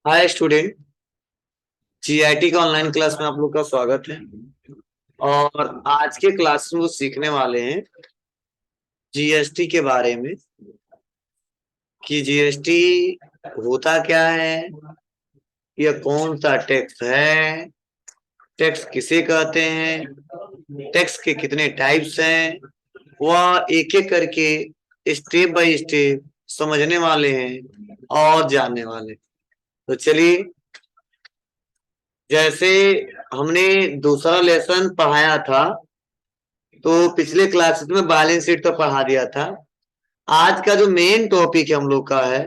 Hi student. GIT का online class में आप लोग का स्वागत है। और आज के क्लास में वो सीखने वाले हैं जीएसटी के बारे में कि जीएसटी होता क्या है, यह कौन सा टैक्स है, टैक्स किसे कहते हैं, टैक्स के कितने टाइप्स हैं। वह एक एक करके स्टेप बाय स्टेप समझने वाले हैं और जानने वाले। तो चलिए, जैसे हमने दूसरा लेसन पढ़ाया था तो पिछले क्लासेस में बैलेंस शीट तो पढ़ा दिया था। आज का जो मेन टॉपिक हम लोग का है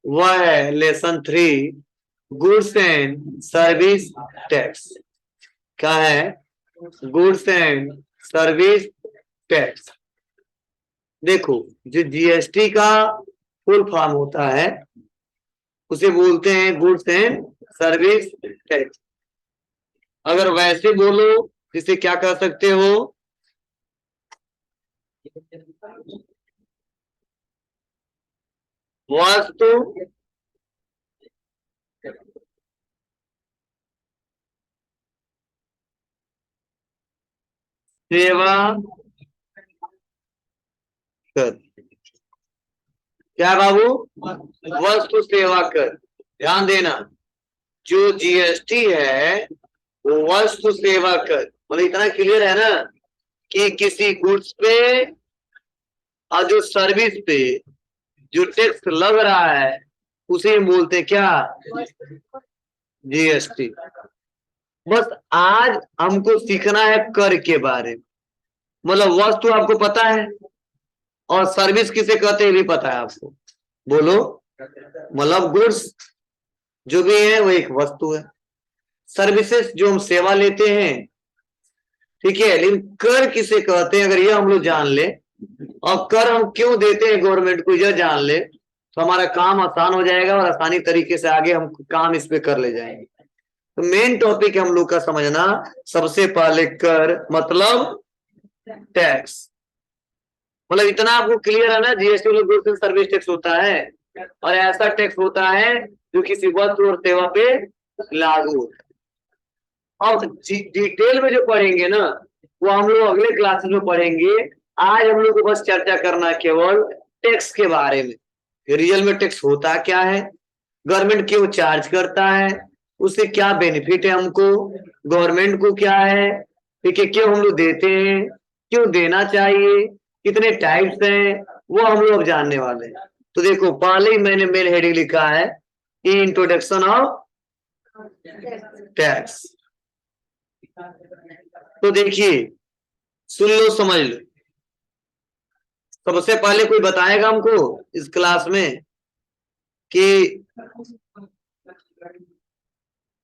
वह है lesson 3, goods and service tax. क्या है? Goods and service tax. देखो, जो जीएसटी का फुल फॉर्म होता है उसे बोलते हैं गुड्स एंड सर्विस टैक्स। अगर वैसे बोलो इसे क्या कह सकते हो? वस्तु सेवा कर। क्या बाबू? वस्तु सेवा कर। ध्यान देना, जो जीएसटी है वो वस्तु सेवा कर, मतलब इतना क्लियर है ना कि किसी गुड्स पे और जो सर्विस पे जो टैक्स लग रहा है उसे हम बोलते हैं क्या? जीएसटी। बस आज हमको सीखना है कर के बारे में। मतलब वस्तु आपको पता है और सर्विस किसे कहते हैं भी पता है आपको। बोलो। मतलब गुड्स जो भी है वो एक वस्तु है, सर्विसेज जो हम सेवा लेते हैं, ठीक है। लेकिन कर किसे कहते हैं अगर ये हम लोग जान ले और कर हम क्यों देते हैं गवर्नमेंट को यह जान ले तो हमारा काम आसान हो जाएगा और आसानी तरीके से आगे हम काम इस पे कर ले जाएंगे। तो मेन टॉपिक हम लोग का समझना, सबसे पहले कर मतलब टैक्स। मतलब इतना आपको क्लियर है ना, जीएसटी मतलब गुड्स एंड सर्विस टैक्स होता है और ऐसा टैक्स होता है जो किसी वस्तु और सेवा पे लागू होता है। और डिटेल में जो पढ़ेंगे ना वो हम लोग अगले क्लासेस में पढ़ेंगे। आज हम लोग को बस चर्चा करना है केवल टैक्स के बारे में। रियल में टैक्स होता क्या है, गवर्नमेंट क्यों चार्ज करता है, उससे क्या बेनिफिट है हमको, गवर्नमेंट को क्या है, ठीक है, क्यों हम लोग देते हैं, क्यों देना चाहिए, कितने टाइप्स हैं, वो हम लोग जानने वाले हैं। तो देखो, पहले ही मैंने मेन हेडिंग लिखा है इंट्रोडक्शन ऑफ टैक्स। तो देखिए, सुन लो समझ लो। सबसे पहले कोई बताएगा हमको इस क्लास में कि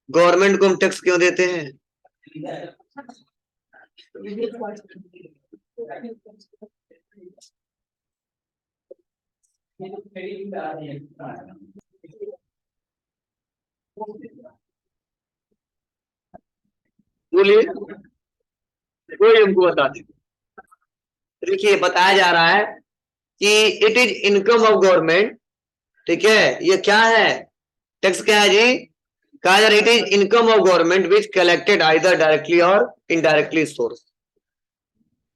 गवर्नमेंट को हम टैक्स क्यों देते हैं? बोलिए, कोई हमको बता दे। देखिए, बताया जा रहा है कि it is income of government. ठीक है, ये क्या है? टैक्स क्या है जी? कहा जा रहा है it is income of government which collected either directly और इनडायरेक्टली सोर्स।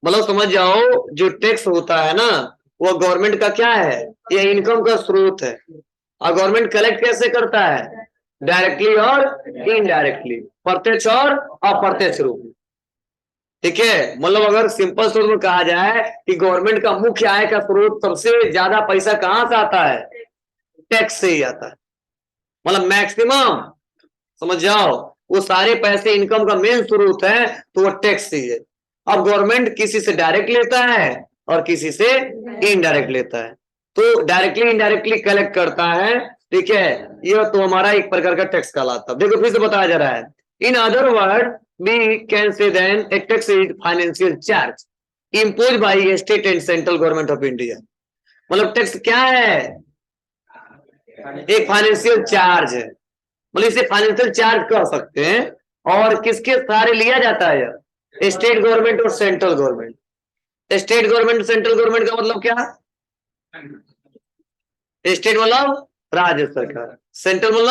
मतलब समझ जाओ, जो टैक्स होता है ना वो गवर्नमेंट का क्या है? ये इनकम का स्रोत है। और गवर्नमेंट कलेक्ट कैसे करता है? डायरेक्टली और इनडायरेक्टली, प्रत्यक्ष और अप्रत्यक्ष रूप में। ठीक है, मतलब अगर सिंपल शब्द में कहा जाए कि गवर्नमेंट का मुख्य आय का स्रोत, सबसे ज्यादा पैसा कहां से आता है? टैक्स से ही आता है। मतलब मैक्सिमम, समझ जाओ, वो सारे पैसे इनकम का मेन स्रोत है तो वो टैक्स से ही है। अब गवर्नमेंट किसी से डायरेक्ट लेता है और किसी से इनडायरेक्ट लेता है। तो डायरेक्टली इनडायरेक्टली कलेक्ट करता है, ठीक है, ये तो हमारा एक प्रकार का टैक्स कहलाता है। देखो फिर से बताया जा रहा है, in other word we can say then a tax is financial charge imposed by state and central government of India। मतलब टैक्स क्या है? एक फाइनेंशियल चार्ज है। मतलब इसे फाइनेंशियल चार्ज कह सकते हैं। और किसके सहारे लिया जाता है? स्टेट गवर्नमेंट और central government. State government central government का मतलब क्या? स्टेट मतलब राज्य सरकार सेंट्रल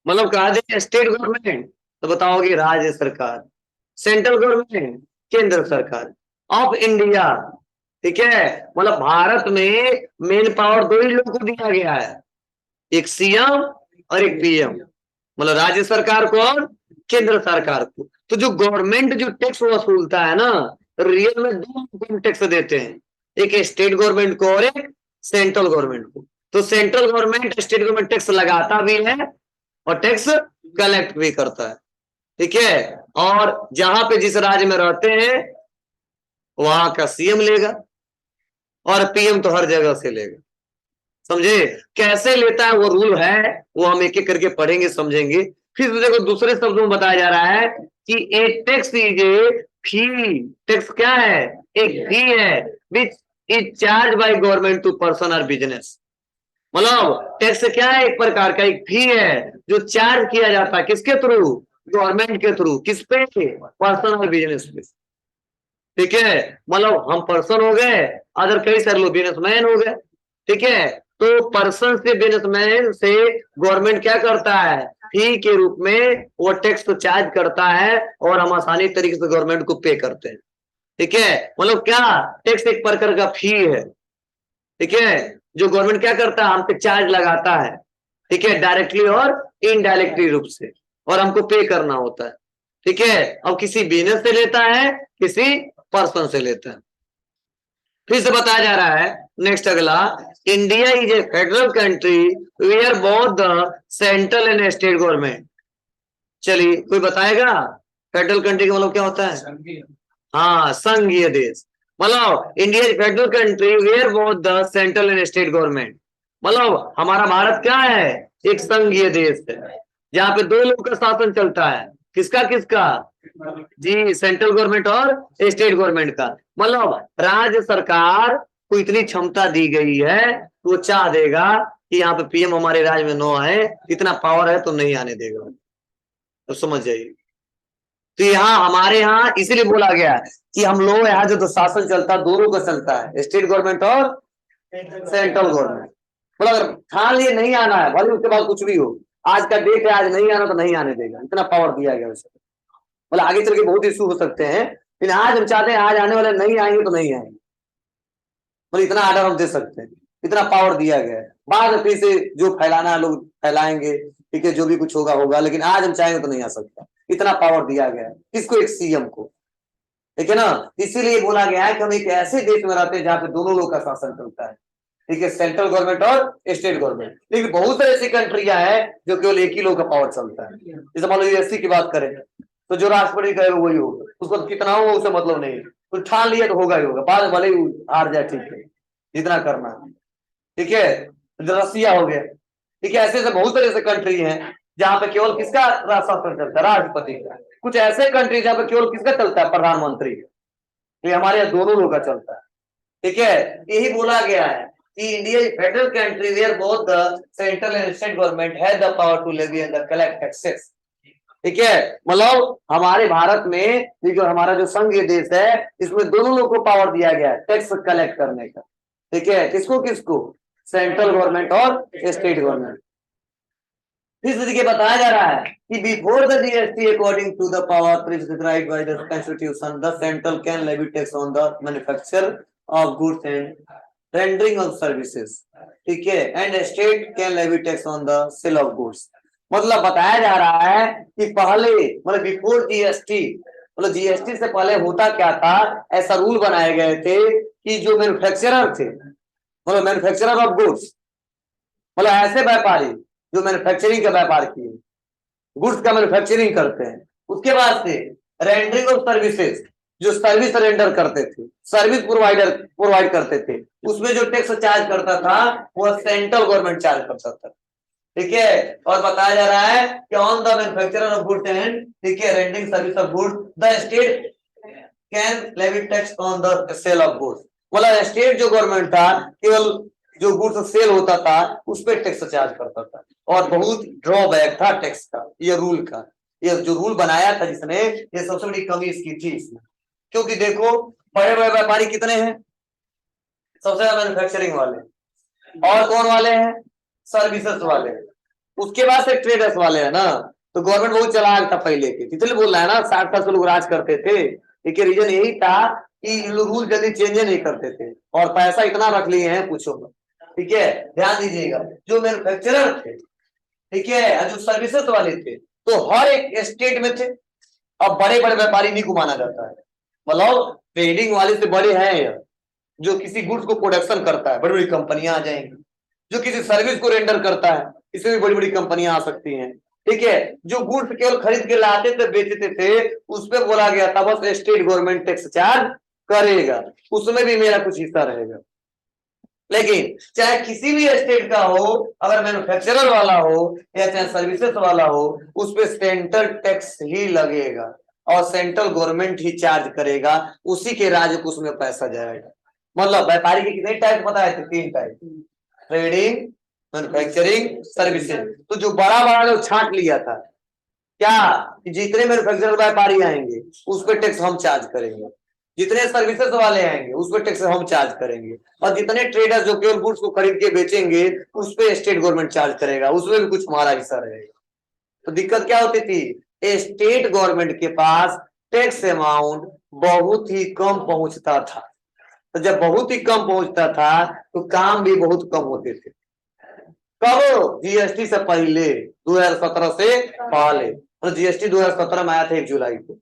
मतलब कहा दे स्टेट गवर्नमेंट, तो बताओगे राज्य सरकार। सेंट्रल गवर्नमेंट केंद्र सरकार ऑफ इंडिया। ठीक है, मतलब भारत में मेन पावर दो ही लोगों को दिया गया है, एक सीएम और एक पीएम, मतलब राज्य सरकार को और केंद्र सरकार को। तो जो गवर्नमेंट जो टैक्स वसूलता है ना, रियल में दो लोगों को टैक्स देते हैं, एक स्टेट गवर्नमेंट को और एक सेंट्रल गवर्नमेंट को। तो central government state government tax लगाता भी है और टैक्स कलेक्ट भी करता है। ठीक है, और जहां पे जिस राज्य में रहते हैं वहां का सीएम लेगा और पीएम तो हर जगह से लेगा। समझे कैसे लेता है, वो रूल है, वो हम एक एक करके पढ़ेंगे समझेंगे। फिर देखो दूसरे शब्दों में बताया जा रहा है कि एक tax is a fee. Tax क्या है? एक फी है which is charge by government to person और बिजनेस। मतलब टैक्स क्या है? एक प्रकार का एक फी है जो चार्ज किया जाता है किसके थ्रू? गवर्नमेंट के थ्रू। किस पे? पर्सन और बिजनेस पे। ठीक है, मतलब हम पर्सन हो गए, अदर कई सारे लोग बिजनेसमैन हो गए। ठीक है, तो पर्सन से बिजनेसमैन से गवर्नमेंट क्या करता है? फी के रूप में वो टैक्स तो चार्ज करता है और हम आसानी तरीके से गवर्नमेंट को पे करते हैं। ठीक है, मतलब क्या टैक्स एक प्रकार का फी है। ठीक है, जो गवर्नमेंट क्या करता है? हम पे चार्ज लगाता है। ठीक है, डायरेक्टली और इनडायरेक्टली रूप से, और हमको पे करना होता है। ठीक है, अब किसी बिजनेस से लेता है, किसी पर्सन से लेता है। फिर से बताया जा रहा है नेक्स्ट अगला, India is a federal country where both the central and state government. चलिए कोई बताएगा फेडरल कंट्री का मतलब क्या होता है? हाँ, संघीय देश। मतलब India is federal country where both the central and state government. मतलब हमारा भारत क्या है? एक संघीय देश है जहाँ पे दो लोग का शासन चलता है। किसका किसका? जी, सेंट्रल गवर्नमेंट और स्टेट गवर्नमेंट का। मतलब राज्य सरकार को इतनी क्षमता दी गई है, वो चाह देगा कि यहाँ पे पीएम हमारे राज्य में नो आए, इतना पावर है तो नहीं आने देगा। तो समझ जाइए, तो यहाँ हमारे यहाँ इसीलिए बोला गया कि हम लोग यहाँ जो तो शासन चलता है दोनों का चलता है, स्टेट गवर्नमेंट और सेंट्रल गवर्नमेंट। मतलब अगर ठान लिए नहीं आना है, भले उसके बाद कुछ भी हो, आज का डेट है, आज नहीं आना तो नहीं आने देगा, इतना पावर दिया गया वैसे। मतलब आगे चल के बहुत इशू हो सकते हैं, लेकिन आज हम चाहते हैं आज आने वाले नहीं आएंगे तो नहीं आएंगे, मतलब इतना आर्डर हम दे सकते हैं, इतना पावर दिया गया है। बाद में फिर से जो फैलाना है लोग फैलाएंगे, ठीक है, जो भी कुछ होगा होगा, लेकिन आज हम चाहेंगे तो नहीं आ सकता, इतना पावर दिया गया है। किसको? एक सीएम को। ठीक है ना, इसीलिए बोला गया है कि हम एक ऐसे देश में रहते हैं जहां पे दोनों लोग का शासन चलता है। ठीक है, सेंट्रल गवर्नमेंट और स्टेट गवर्नमेंट। लेकिन बहुत सारी ऐसी कंट्रियां हैं जो केवल एक ही लोग का पावर चलता है। जैसे मान लो यूएससी की बात करें तो जो राष्ट्रपति कहेगा वही होगा, उसको कितना हो उसे मतलब नहीं, तो ठान लिया तो होगा ही होगा, बाद भले ही हार जाए, ठीक है, जितना करना है। ठीक है, रसिया हो गया। ठीक है, ऐसे ऐसे बहुत सारे ऐसे कंट्री हैं जहां पे केवल किसका शासन चलता है? राष्ट्रपति का। कुछ ऐसे कंट्री जहां पे केवल किसका चलता है? प्रधानमंत्री। तो हमारे यहाँ दोनों लोग का चलता है। ठीक है, यही बोला गया है कि India is federal country where both the central and state government have the power to levy and collect taxes. ठीक है, मतलब हमारे भारत में ये जो हमारा जो संघीय देश है, इसमें दोनों लोग को पावर दिया गया है टैक्स कलेक्ट करने का। ठीक है, किसको किसको? सेंट्रल गवर्नमेंट और स्टेट गवर्नमेंट। फिर देखिए बताया जा रहा है कि before the GST according to the power prescribed by the constitution the central can levy tax on the manufacture of goods and rendering of services. ठीक है, and state can levy tax on the sale of goods. मतलब बताया जा रहा है कि पहले मतलब बिफोर जीएसटी, मतलब जीएसटी से पहले होता क्या था, ऐसा रूल बनाए गए थे कि जो मैन्युफैक्चरर थे, मतलब मैन्युफैक्चरर ऑफ गुड्स, मतलब ऐसे व्यापारी जो मैन्युफैक्चरिंग का व्यापार किए, गुड्स का मैन्युफैक्चरिंग करते हैं, उसके बाद से रेंडरिंग ऑफ सर्विसेज, जो सर्विस रेंडर करते थे, सर्विस प्रोवाइड करते थे, उसमें जो टैक्स चार्ज करता था वो सेंट्रल गवर्नमेंट चार्ज करता था। ठीक है, और बताया जा रहा है कि on the manufacturer of goods and, ठीक है, rendering service of goods the state can levy tax on the sale of goods. मतलब स्टेट जो गवर्नमेंट था केवल जो गुड्स सेल होता था उस पर टैक्स चार्ज करता था, और बहुत ड्रॉबैक था टैक्स का, ये रूल का, ये जो रूल बनाया था जिसने, ये सबसे बड़ी कमी इसकी थी इसमें। क्योंकि देखो बड़े बड़े व्यापारी कितने हैं? सबसे ज्यादा मैन्युफैक्चरिंग वाले, और कौन वाले हैं? सर्विसेज वाले, उसके बाद से ट्रेडर्स वाले है ना। तो गवर्नमेंट बहुत चालाक था पहले के, इसलिए बोल रहा है ना 60 साल से लोग राज करते थे। एक रीजन यही था कि रूल जल्दी चेंज नहीं करते थे और पैसा इतना रख लिए हैं पूछो मत। ठीक है, ध्यान दीजिएगा, जो मैन्युफैक्चरर थे, ठीक है, जो सर्विसेज वाले थे, तो हर एक स्टेट में थे। अब बड़े बड़े व्यापारी नहीं घुमाना जाता है, मतलब ट्रेडिंग वाले से बड़े हैं, जो किसी गुड्स को प्रोडक्शन करता है, बड़ी बड़ी कंपनियां आ जाएंगी। जो किसी सर्विस को रेंडर करता है, इसमें भी बड़ी बड़ी कंपनियां आ सकती हैं। ठीक है, जो गुड्स केवल खरीद के लाते थे बेचते थे, उस पर बोला गया था बस स्टेट गवर्नमेंट टैक्स चार्ज करेगा, उसमें भी मेरा कुछ हिस्सा रहेगा। लेकिन चाहे किसी भी स्टेट का हो, अगर मैन्युफैक्चरर वाला हो या चाहे सर्विसेज वाला हो, उस पर सेंट्रल टैक्स ही लगेगा और सेंट्रल गवर्नमेंट ही चार्ज करेगा, उसी के राज्य को उसमें पैसा जाएगा। मतलब व्यापारी के कितने टाइप बताए थे? 3 टाइप, ट्रेडिंग, मैन्युफैक्चरिंग, सर्विसेज। तो जो बड़ा बड़ा जो छांट लिया था क्या, जितने मैन्युफैक्चरर व्यापारी आएंगे उस पर टैक्स हम चार्ज करेंगे, जितने सर्विसेज वाले आएंगे उस पर टैक्स हम चार्ज करेंगे, और जितने ट्रेडर्स जो केवल गुड्स को खरीद के बेचेंगे उस पर स्टेट गवर्नमेंट चार्ज करेगा, उसमें भी कुछ हमारा हिस्सा रहेगा। तो दिक्कत क्या होती थी? स्टेट गवर्नमेंट के पास टैक्स अमाउंट बहुत ही कम पहुंचता था। तो जब बहुत ही कम पहुंचता था तो काम भी बहुत कम होते थे। कब? जीएसटी से पहले, 2017 से पहले। तो जीएसटी 2017 में आया था 1 जुलाई को।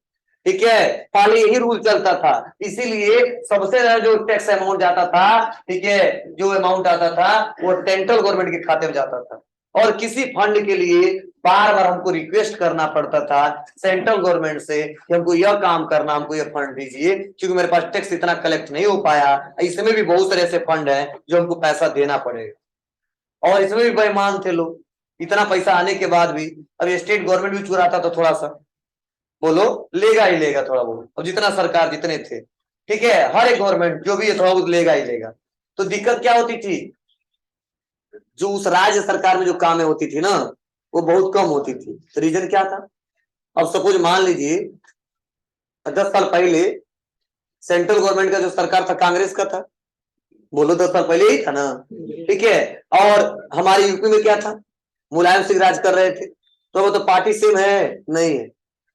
ठीक है, पहले यही रूल चलता था, इसीलिए सबसे ज्यादा जो टैक्स अमाउंट जाता था, ठीक है, जो अमाउंट आता था वो सेंट्रल गवर्नमेंट के खाते में जाता था। और किसी फंड के लिए बार बार हमको रिक्वेस्ट करना पड़ता था सेंट्रल गवर्नमेंट से कि हमको यह काम करना, हमको यह फंड दीजिए, क्योंकि मेरे पास टैक्स इतना कलेक्ट नहीं हो पाया। इसमें भी बहुत सारे ऐसे फंड है जो हमको पैसा देना पड़ेगा, और इसमें भी बेईमान थे लोग, इतना पैसा आने के बाद भी। अब स्टेट गवर्नमेंट भी चुराता तो थोड़ा सा, बोलो, लेगा ही लेगा थोड़ा बहुत, और जितना सरकार जितने थे, ठीक है, हर एक गवर्नमेंट जो भी है थोड़ा बहुत लेगा ही लेगा। तो दिक्कत क्या होती थी? जो उस राज्य सरकार में जो कामें होती थी ना, वो बहुत कम होती थी। तो रीजन क्या था? अब सपोज मान लीजिए 10 साल पहले सेंट्रल गवर्नमेंट का जो सरकार था कांग्रेस का था, बोलो 10 साल पहले ही था ना, ठीक है। और हमारे यूपी में क्या था? मुलायम सिंह राज कर रहे थे, तो वो तो पार्टी सेम है नहीं है।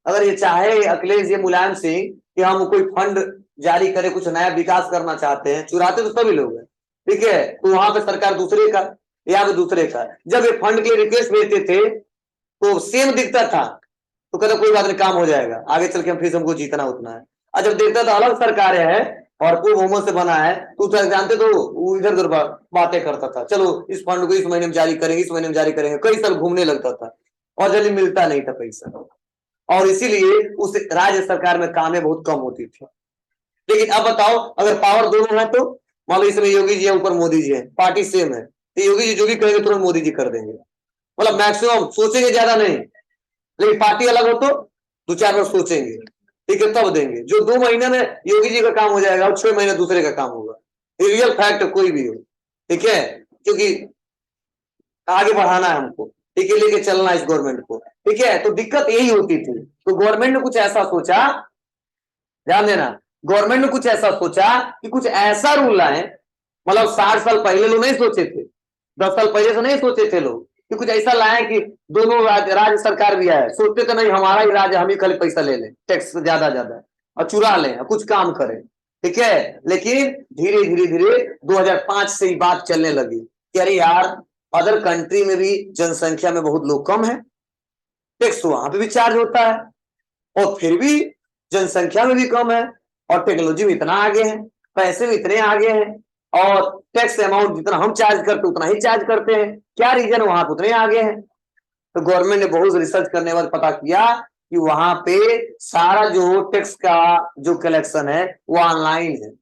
अगर ये चाहे अखिलेश, ये मुलायम सिंह कि हम कोई फंड जारी करे, कुछ नया विकास करना चाहते हैं, चुराते तो सभी लोग हैं, ठीक है, तो वहां पे सरकार दूसरे का, यहाँ पे दूसरे का। जब ये फंड के लिए रिक्वेस्ट भेजते थे तो सेम दिखता था, तो कहता कोई बात नहीं, काम हो जाएगा, आगे चल के हम फिर हमको जीतना उतना है। और जब देखता था अलग सरकार है और पूर्ण बहुमत से बना है, तो जानते तो वो इधर उधर बातें करता था, चलो इस फंड को इस महीने में जारी करेंगे, इस महीने में जारी करेंगे, कई साल घूमने लगता था और जल्दी मिलता नहीं था पैसा, और इसीलिए उस राज्य सरकार में कामें बहुत कम होती थी। लेकिन अब बताओ, अगर पावर दोनों है तो मान लो इसमें योगी जी है, ऊपर मोदी जी है, पार्टी सेम है, तो योगी जी जो भी कहेंगे तुरंत मोदी जी कर देंगे, मतलब मैक्सिमम सोचेंगे, ज्यादा नहीं। लेकिन पार्टी अलग हो तो 2-4 बार सोचेंगे, ठीक है, तब देंगे। जो 2 महीने में योगी जी का काम हो जाएगा और 6 महीने दूसरे का काम होगा, ये रियल फैक्ट कोई भी हो, ठीक है, क्योंकि आगे बढ़ाना है हमको, ठीक है, लेके चलना इस गवर्नमेंट को, ठीक है। तो दिक्कत यही होती थी। तो गवर्नमेंट ने कुछ ऐसा सोचा, ध्यान देना, गवर्नमेंट ने कुछ ऐसा सोचा कि कुछ ऐसा रूल लाए, मतलब 60 साल पहले लोग नहीं सोचे थे, 10 साल पहले से नहीं सोचे थे लोग, कि कुछ ऐसा लाए कि दोनों राज्य सरकार भी आए, सोचते तो नहीं हमारा ही राज्य, हम ही खाली पैसा ले लें, टैक्स ज्यादा ज्यादा और चुरा लें और कुछ काम करें, ठीक है। लेकिन धीरे धीरे धीरे 2005 से ही बात चलने लगी कि अरे यार, अदर कंट्री में भी जनसंख्या में बहुत लोग कम है, टैक्स वहां पे भी चार्ज होता है, और फिर भी जनसंख्या में भी कम है, और टेक्नोलॉजी में इतना आगे है, पैसे में इतने आगे हैं, और टैक्स अमाउंट जितना हम चार्ज करते उतना ही चार्ज करते हैं, क्या रीजन वहां पे उतने आगे हैं। तो गवर्नमेंट ने बहुत रिसर्च करने के बाद पता किया कि वहां पे सारा जो टैक्स का जो कलेक्शन है वो ऑनलाइन है,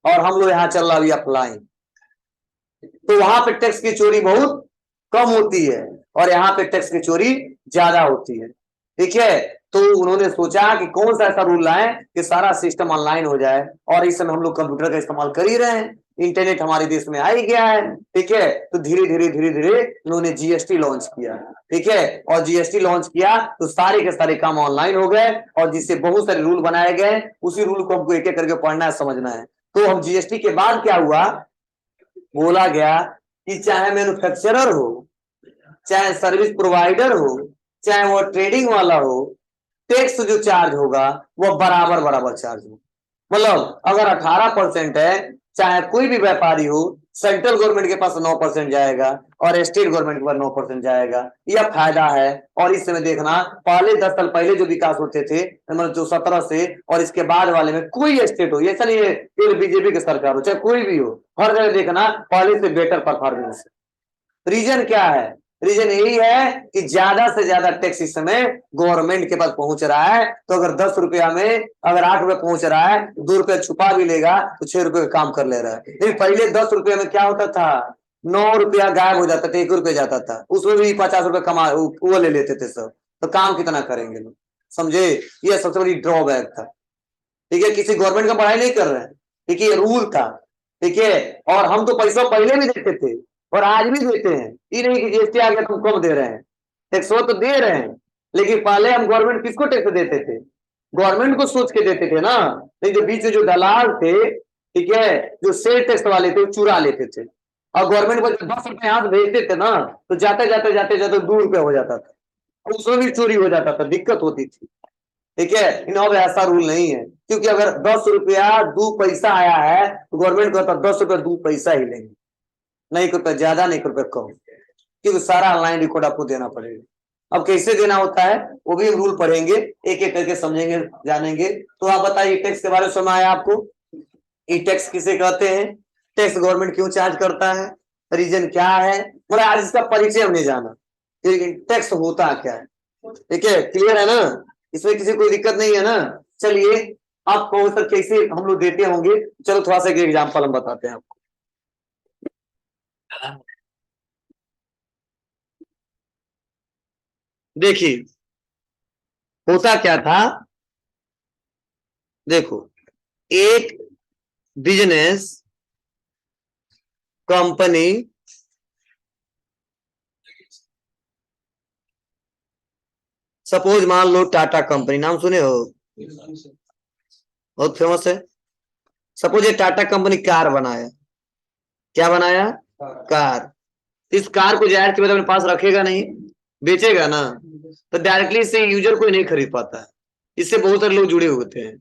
और हम लोग यहाँ चल रहा अभी ऑफलाइन। तो वहां पे टैक्स की चोरी बहुत कम होती है और यहाँ पे टैक्स की चोरी ज्यादा होती है, ठीक है। तो उन्होंने सोचा कि कौन सा ऐसा रूल लाए कि सारा सिस्टम ऑनलाइन हो जाए, और इस समय हम लोग कंप्यूटर का इस्तेमाल कर ही रहे हैं, इंटरनेट हमारे देश में आ ही गया है, ठीक है। तो धीरे धीरे धीरे धीरे उन्होंने जीएसटी लॉन्च किया, ठीक है, और जीएसटी लॉन्च किया तो सारे के सारे काम ऑनलाइन हो गए, और जिससे बहुत सारे रूल बनाए गए, उसी रूल को हमको एक एक करके पढ़ना है, समझना है। तो हम जीएसटी के बाद क्या हुआ, बोला गया कि चाहे मैन्युफैक्चरर हो, चाहे सर्विस प्रोवाइडर हो, चाहे वो ट्रेडिंग वाला हो, टैक्स जो चार्ज होगा वो बराबर बराबर चार्ज होगा। मतलब अगर 18% है, चाहे कोई भी व्यापारी हो, सेंट्रल गवर्नमेंट के पास 9% जाएगा और स्टेट गवर्नमेंट के पास 9% जाएगा। यह फायदा है। और इस समय देखना, पहले 10 साल पहले जो विकास होते थे, मतलब जो 17 से और इसके बाद वाले में कोई स्टेट हो, ऐसा नहीं है केवल बीजेपी की सरकार हो, चाहे कोई भी हो, हर जगह देखना पहले से बेटर परफॉर्मेंस। रीजन क्या है? रीजन यही है कि ज्यादा से ज्यादा टैक्स इस समय गवर्नमेंट के पास पहुंच रहा है। तो अगर 10 रुपया में अगर 8 रुपए पहुंच रहा है, 2 रुपया छुपा भी लेगा तो 6 रुपए का काम कर ले रहा है। लेकिन पहले 10 रुपये में क्या होता था, 9 रुपया गायब हो जाता था, 1 रुपया जाता था, उसमें भी 50 रुपए कमा वो ले लेते थे सब। तो काम कितना करेंगे लोग, समझे? ये सबसे बड़ी ड्रॉबैक था। ठीक है, किसी गवर्नमेंट का पढ़ाई नहीं कर रहे हैं, ठीक है, ये रूल था। ठीक है, और हम तो पैसा पहले भी देते थे और आज भी देते हैं। ये नहीं कि जीएसटी आ गया तो हम कम दे रहे हैं, टैक्स वो तो दे रहे हैं। लेकिन पहले हम गवर्नमेंट किसको टैक्स देते थे? गवर्नमेंट को सोच के देते थे ना। नहीं, जो बीच में जो दलाल थे, ठीक है, जो सेल टैक्स वाले थे, वो चुरा लेते थे। और गवर्नमेंट को 10 रुपए हाथ भेजते थे ना, तो जाते जाते जाते जाते 2 रुपए हो जाता था, उसमें भी चोरी हो जाता था, दिक्कत होती थी। ठीक है, इन अब ऐसा रूल नहीं है, क्योंकि अगर 10 रुपया 2 पैसा आया है तो गवर्नमेंट कहता 10 रुपया 2 पैसा ही लेंगे, नहीं कोई रुपया ज्यादा, नहीं कोई रुपया कम, क्योंकि सारा ऑनलाइन रिकॉर्ड आपको देना पड़ेगा। अब कैसे देना होता है वो भी हम रूल पढ़ेंगे, एक एक करके समझेंगे, जानेंगे। तो आप बताइए, टैक्स के बारे में समझ आया आपको? ई टैक्स किसे कहते हैं, टैक्स गवर्नमेंट क्यों चार्ज करता है, रीजन क्या है, मतलब आज इसका परिचय हमने जाना, टैक्स होता क्या है। ठीक है, क्लियर है ना? इसमें किसी कोई दिक्कत नहीं है ना? चलिए, आप कौन सा कैसे हम लोग देते होंगे, चलो थोड़ा सा एक एग्जाम्पल हम बताते हैं आपको। देखिए, होता क्या था, देखो, एक बिजनेस कंपनी सपोज मान लो टाटा कंपनी, नाम सुने हो, बहुत फेमस है। सपोज ये टाटा कंपनी कार बनाया, क्या बनाया, कार। इस कार को जाहिर सी बात अपने पास रखेगा नहीं, बेचेगा ना, तो डायरेक्टली इससे यूजर कोई नहीं खरीद पाता है। इससे बहुत सारे लोग जुड़े होते हैं,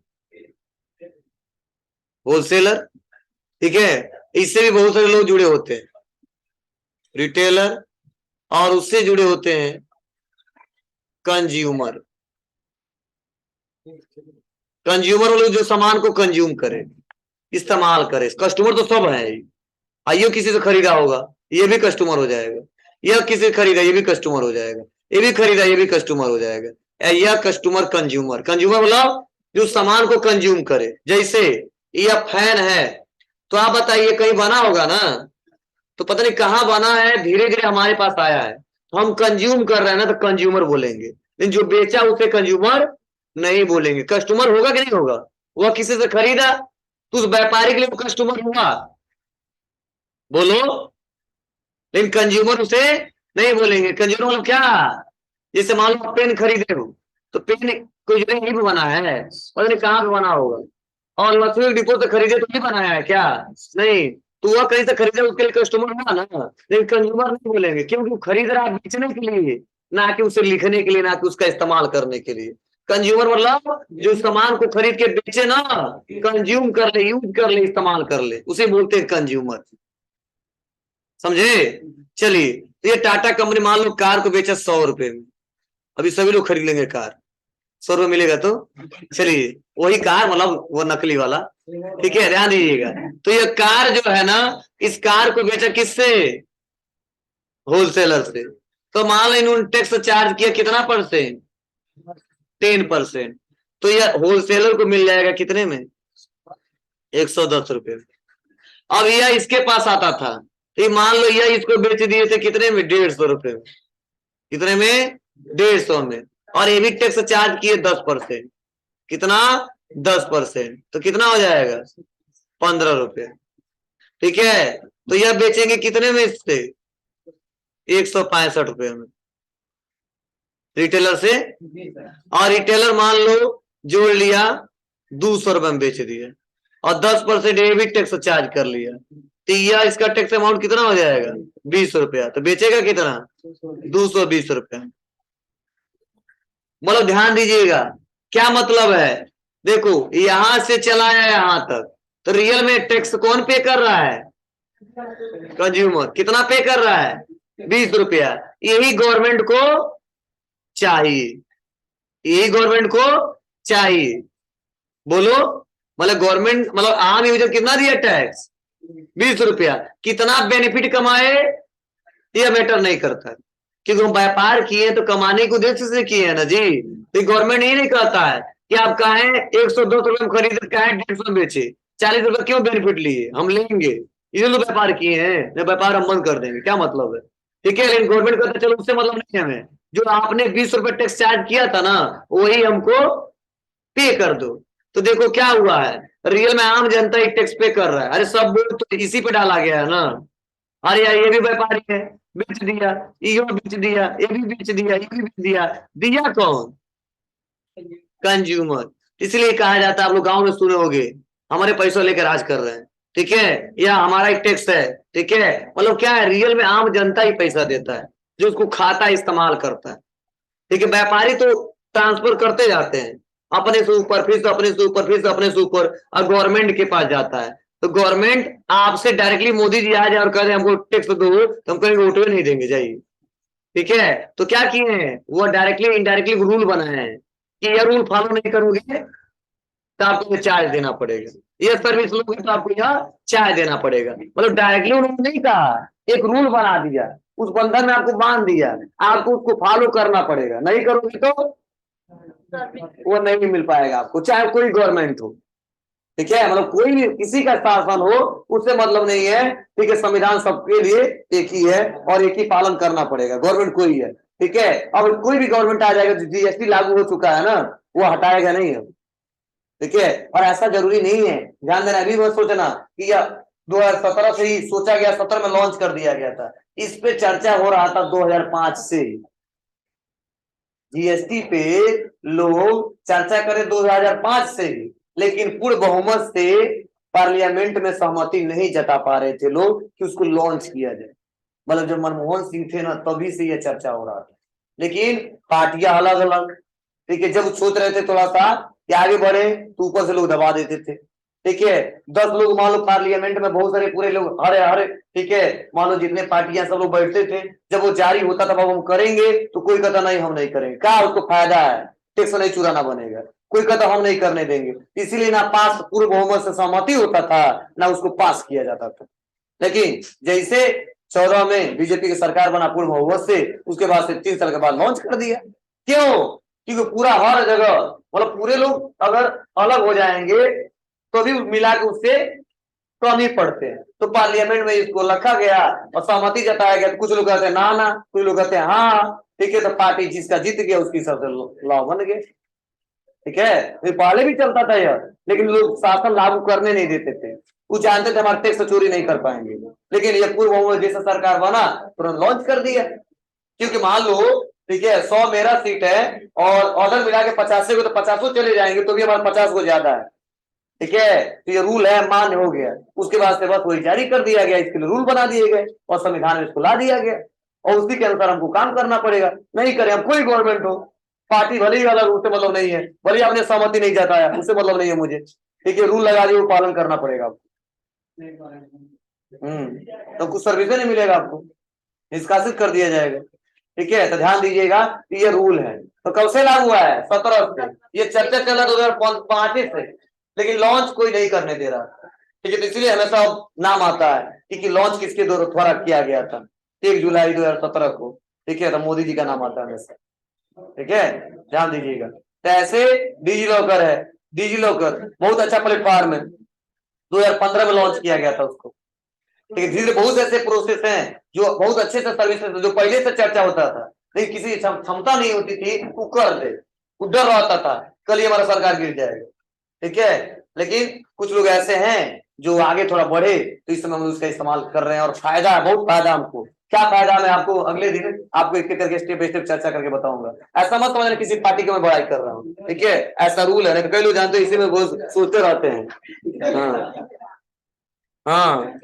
होलसेलर, ठीक है, इससे भी बहुत सारे लोग जुड़े होते हैं, रिटेलर, और उससे जुड़े होते हैं कंज्यूमर। कंज्यूमर वाले जो सामान को कंज्यूम करे, इस्तेमाल करे, कस्टमर तो सब है। आइयो किसी से खरीदा होगा, ये भी कस्टमर हो जाएगा, यह किसी से खरीदा, ये भी कस्टमर हो जाएगा, ये भी खरीदा, ये भी कस्टमर हो जाएगा। यह कस्टमर, कंज्यूमर, कंज्यूमर मतलब जो सामान को कंज्यूम करे। जैसे यह फैन है, तो आप बताइए कहीं बना होगा ना, तो पता नहीं कहाँ बना है, धीरे धीरे हमारे पास आया है, तो हम कंज्यूम कर रहे हैं ना, तो कंज्यूमर बोलेंगे। लेकिन जो बेचा उसे कंज्यूमर नहीं बोलेंगे। कस्टमर होगा कि नहीं होगा? वह किसी से खरीदा तो उस व्यापारी के लिए वो कस्टमर हुआ, बोलो। लेकिन कंज्यूमर उसे नहीं बोलेंगे। कंज्यूमर मतलब क्या, जैसे मान लो पेन खरीदे हो, तो पेन कोई नहीं भी बना है, पता नहीं कहाँ पे बना होगा, और लक्ष्मी डिपो से खरीदे तो नहीं बनाया है क्या, नहीं, तो वह कहीं से खरीदे उसके लिए कस्टमर हुआ ना। लेकिन कंज्यूमर नहीं बोलेंगे, क्योंकि वो खरीद रहा है बेचने के लिए, ना कि उसे लिखने के लिए, ना कि उसका इस्तेमाल करने के लिए। कंज्यूमर मतलब जो सामान को खरीद के बेचे ना, कंज्यूम कर ले, यूज कर ले, इस्तेमाल कर ले, उसे बोलते हैं कंज्यूमर। समझे? चलिए, तो ये टाटा कंपनी मान लो कार को बेचा 100 रुपए में, अभी सभी लोग खरीद लेंगे कार, 100 रुपए मिलेगा तो। चलिए, वही कार मतलब वो नकली वाला, ठीक है, ध्यान दीजिएगा। तो ये कार जो है ना, इस कार को बेचा किससे, होलसेलर से। तो मान लो इन्होंने टैक्स चार्ज किया कितना परसेंट, 10%। तो यह होलसेलर को मिल जाएगा कितने में, 110 रुपए में। अब यह इसके पास आता था, तो मान लो यह इसको बेच दिए थे कितने में, 150 रुपए में। कितने में, 150 में। और ये भी टैक्स चार्ज किए 10%, कितना, 10%, तो कितना हो जाएगा, 15 रुपए। ठीक है, तो यह बेचेंगे कितने में इससे, 165 रुपए में रिटेलर से। और रिटेलर मान लो जोड़ लिया 200 रुपए में बेच दिया, और 10% ये भी टैक्स चार्ज कर लिया, तो यह इसका टैक्स अमाउंट कितना हो जाएगा? 20 रुपया। तो बेचेगा कितना? 220 रुपया। मतलब ध्यान दीजिएगा क्या मतलब है। देखो यहां से चला आया यहां तक, तो रियल में टैक्स कौन पे कर रहा है? कंज्यूमर। कितना पे कर रहा है? 20 रुपया। यही गवर्नमेंट को चाहिए, यही गवर्नमेंट को चाहिए। बोलो, मतलब गवर्नमेंट, मतलब आम यूजर कितना दिया टैक्स? 20 रुपया। कितना बेनिफिट कमाए यह मैटर नहीं करता, क्योंकि हम व्यापार किए तो कमाने के उद्देश्य से किए हैं ना जी। तो गवर्नमेंट ये नहीं कहता है कि आप कहें 100-200 रुपए में खरीदे, कहें 150 में बेचे, 40 रुपए क्यों बेनिफिट लिए, हम लेंगे, इसलिए तो व्यापार किए हैं। जब व्यापार हम बंद कर देंगे क्या मतलब है? ठीक है, लेकिन गवर्नमेंट कहता है चलो उससे मतलब नहीं है हमें, जो आपने 20 रुपए टैक्स चार्ज किया था ना वही हमको पे कर दो। तो देखो क्या हुआ है, रियल में आम जनता ही टैक्स पे कर रहा है। अरे सब बोझ तो इसी पे डाला गया है ना। अरे यार ये भी व्यापारी है, बेच दिया, ये बेच दिया, ये भी बेच दिया, ये भी बेच दिया, दिया कौन? कंज्यूमर। इसलिए कहा जाता है, आप लोग गांव में सुने होंगे, हमारे पैसों लेकर राज कर रहे हैं। ठीक है, यह हमारा एक टैक्स है। ठीक है, मतलब क्या है, रियल में आम जनता ही पैसा देता है, जो उसको खाता है, इस्तेमाल करता है। ठीक है, व्यापारी तो ट्रांसफर करते जाते हैं अपने से ऊपर, फिर से अपने से ऊपर, फिर से अपने से ऊपर, और गवर्नमेंट के पास जाता है। तो गवर्नमेंट आपसे डायरेक्टली मोदी जी आ जाए और कह दे हमको टैक्स दो, तो हम कहेंगे वोट नहीं देंगे, जाइए। ठीक है, तो क्या किए हैं, वो डायरेक्टली इनडायरेक्टली रूल बनाए हैं कि ये रूल फॉलो नहीं करोगे तो आपको ये चार्ज देना पड़ेगा, ये सर्विस लोगे तो आपको यह चार्ज देना पड़ेगा। मतलब डायरेक्टली उन्होंने नहीं कहा, एक रूल बना दिया, उस बंधन में आपको बांध दिया, आपको उसको फॉलो करना पड़ेगा, नहीं करोगे तो वो नहीं मिल पाएगा आपको, चाहे कोई गवर्नमेंट हो। ठीक है, मतलब कोई भी किसी का शासन हो उससे मतलब नहीं है। ठीक है, संविधान सबके लिए एक ही है और एक ही पालन करना पड़ेगा, गवर्नमेंट कोई है। ठीक है, अब कोई भी गवर्नमेंट आ जाएगा, जीएसटी लागू हो चुका है ना, वो हटाएगा नहीं है। ठीक है, और ऐसा जरूरी नहीं है, ध्यान देना, अभी मत सोचना कि यह 2017 से ही सोचा गया, 17 में लॉन्च कर दिया गया था। इस पे चर्चा हो रहा था 2005 से, जीएसटी पे लोग चर्चा करें 2005 से ही, लेकिन पूर्ण बहुमत से पार्लियामेंट में सहमति नहीं जता पा रहे थे लोग कि उसको लॉन्च किया जाए। मतलब जब मनमोहन सिंह थे ना तभी से यह चर्चा हो रहा था, लेकिन पार्टियां अलग अलग। ठीक है, जब सोच रहे थे थोड़ा सा कि आगे बढ़े तो ऊपर से लोग दबा देते थे। ठीक है, 10 लोग मान लो पार्लियामेंट में, बहुत सारे पूरे लोग, हरे हरे, ठीक है, मान लो जितने पार्टियां सब लोग बैठते थे, जब वो जारी होता था हम करेंगे, तो कोई कहता नहीं हम नहीं करेंगे, क्या उसको फायदा है, टैक्स नहीं चुराना बनेगा, कोई कहता हम नहीं करने देंगे। इसीलिए ना पास पूर्व बहुमत से सहमति होता था, ना उसको पास किया जाता था। लेकिन जैसे 14 में बीजेपी की सरकार बना पूर्व बहुमत से, उसके बाद से 3 साल के बाद लॉन्च कर दिया। क्यों? क्योंकि पूरा हर जगह, मतलब पूरे लोग अगर अलग हो जाएंगे तो भी मिला के उससे कम ही पड़ते हैं। तो पार्लियामेंट में इसको रखा गया और सहमति जताया गया। तो कुछ लोग कहते हैं ना ना, कुछ लोग कहते हैं हाँ। ठीक है, तो पार्टी जिसका जीत गया उसकी हिसाब से लॉ बन गए। ठीक है, तो पहले भी चलता था यह, लेकिन लोग शासन लागू करने नहीं देते थे, वो जानते थे हमारे टैक्स चोरी नहीं कर पाएंगे। लेकिन ये पूर्व बहुमत जैसा सरकार बना तुरंत लॉन्च कर दिया। क्योंकि मान लो, ठीक है, 100 मेरा सीट है और ऑर्डर मिला के 50 को, तो 50 चले जाएंगे तो भी हमारे 50 को ज्यादा है। ठीक है, तो ये रूल है, मान्य हो गया। उसके बाद से बस वही जारी कर दिया गया, इसके लिए रूल बना दिए गए और संविधान में इसको ला दिया गया, और उसी के अनुसार हमको काम करना पड़ेगा। नहीं करें, हम कोई गवर्नमेंट हो, पार्टी भले ही अलग, उससे मतलब नहीं है, भले आपने सहमति नहीं जताया, उससे मतलब नहीं है मुझे। ठीक है, रूल लगा दिए, वो पालन करना पड़ेगा आपको। तो कुछ सर्विस नहीं मिलेगा आपको, निष्कासित कर दिया जाएगा। ठीक है, तो ध्यान दीजिएगा ये रूल है। तो कब से लागू हुआ है? 17 से। ये चर्चा चल रहा 2005 से, लेकिन लॉन्च कोई नहीं करने दे रहा। ठीक है, तो इसलिए हमेशा नाम आता है कि लॉन्च किसके द्वारा किया गया था, 1 जुलाई 2017 को। ठीक है, तो मोदी जी का नाम आता है हमेशा। ठीक है, ध्यान दीजिएगा। तो ऐसे डिजी लॉकर है, डिजी लॉकर बहुत अच्छा प्लेटफॉर्म है, 2015 में लॉन्च किया गया था उसको। ठीक है, धीरे बहुत ऐसे प्रोसेस हैं जो बहुत अच्छे से सर्विसेज, जो पहले से चर्चा होता था लेकिन किसी क्षमता नहीं होती थी, वो कर दे, वो डर रहता था कल ये हमारा सरकार गिर जाएगा। ठीक है, लेकिन कुछ लोग ऐसे हैं जो आगे थोड़ा बढ़े, तो इस समय हम उसका इस्तेमाल कर रहे हैं और फायदा है, बहुत फायदा हमको। क्या फायदा, मैं आपको अगले दिन आपको एक करके स्टेप बाय स्टेप चर्चा करके बताऊंगा। ऐसा मत समझना किसी पार्टी की मैं बड़ाई कर रहा हूँ। ठीक है, ऐसा रूल है, कई लोग जानते हैं, इसी में बहुत सोचते रहते हैं। हाँ हाँ।